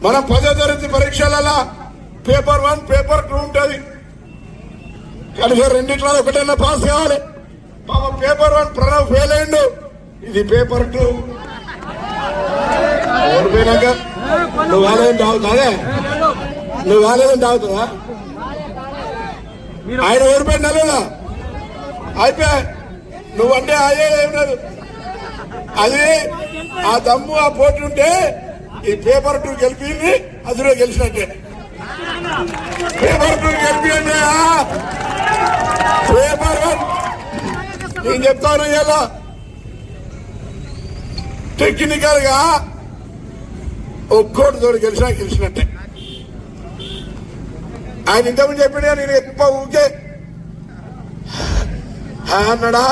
మన 10వ తరగతి పరీక్షలలో పేపర్ 1 పేపర్ 2 ఉంటుంది. కనుక రెండిట్లో ఒకటైనా పాస్ కావాలి. పేపర్ 1 ప్రణవ్ ఫెయిల్ అయ్యిండు, ఇది పేపర్ 2 ఓడిపోయినాక నువ్వు కాలేదని తాగుతావే, నువ్వు కాలేదని తాగుతావా? ఆయన ఓడిపోయినా లేదా అయిపోయా, నువ్వంటే అయ్యే ఏం లేదు. అది ఆ దమ్ము ఆ పోటీ ఉంటే ఈ పేపర్ 2 గెలిపింది, అందులో గెలిచినట్టే. పేపర్ 2 గెలిపించండి. పేపర్ 1 నేను చెప్తాను, ఇలా టెక్నికల్ గా ఒక్కోటి తోడు గెలిచినట్టే. ఆయన ఇంతకుముందు చెప్పినా నేను ఎక్కువ ఊకే అన్నాడా,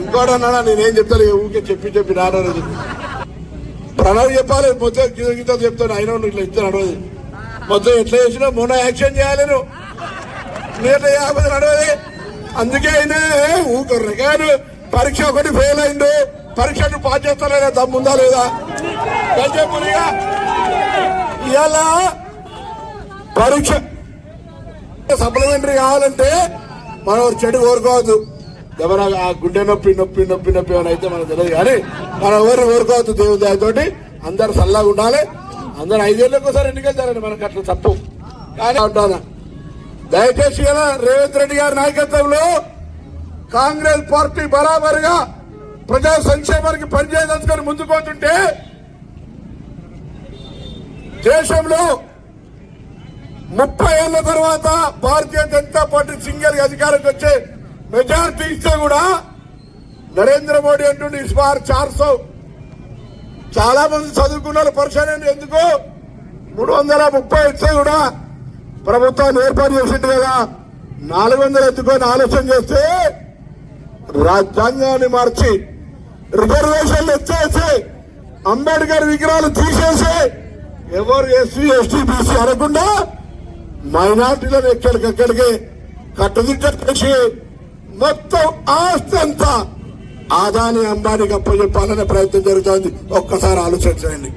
ఇంకోటి అన్నాడా, నేనేం చెప్తాను ఊకే చెప్పి నాన్న ప్రణవ్ చెప్పాలి. మొత్తం గీత చెప్తాను, ఆయన ఇట్లా ఇస్తాను నడవది. మొత్తం ఎట్లా చేసినా మొన్న యాక్షన్ చేయాలి, నువ్వు ఎట్లా చేయకపోతే నడవది. అందుకే ఆయన ఊకర్రు కానీ పరీక్ష ఒకటి ఫెయిల్ అయిండు, పరీక్షను పాస్ చేస్తారా దమ్ముందా లేదా చెప్పిగా. ఇవాళ పరీక్ష సప్లిమెంటరీ కావాలంటే మనం చెడు కోరుకోవద్దు. ఎవరైనా ఆ గుండె నొప్పి అని అయితే మనకు తెలియదు, కానీ మనం ఎవరిని కోరుకోవద్దు. దేవుడి దయతోటి అందరు చల్లగా ఉండాలి. అందరు 5 ఏళ్ళకి ఒకసారి ఎన్నికెళ్తారండి, మనకు అట్లా తప్పు. కానీ ఉంటాను దయచేసి రేవంత్ రెడ్డి గారి నాయకత్వంలో కాంగ్రెస్ పార్టీ బరాబరుగా ప్రజా సంక్షేమానికి పనిచేయదలుచుకొని ముందుకోతుంటే దేశంలో 30 ఏళ్ల తర్వాత భారతీయ జనతా పార్టీ సింగిల్ అధికారంకి వచ్చే మెజారిటీ ఇస్తే కూడా నరేంద్ర మోడీ అంటుండే ఇస్ బార్ 400. చాలా మంది చదువుకున్న పరిచయం ఎందుకు 330 ఇస్తే కూడా ప్రభుత్వాన్ని ఏర్పాటు చేసింది కదా, 400 ఎత్తుకొని ఆలోచన చేస్తే రాజ్యాంగాన్ని మార్చి రిజర్వేషన్లు ఎత్తేసి అంబేద్కర్ విగ్రహాలు తీసేసి ఎవరు ఎస్సీ ఎస్టీ బీసీ అనకుండా మైనార్టీలను ఎక్కడికక్కడికి కట్టుదిట్టేసి మొత్తం ఆస్తి అంతా ఆదాని అంబానీకి అప్పచెప్పాలనే ప్రయత్నం జరుగుతోంది. ఒక్కసారి ఆలోచించండి.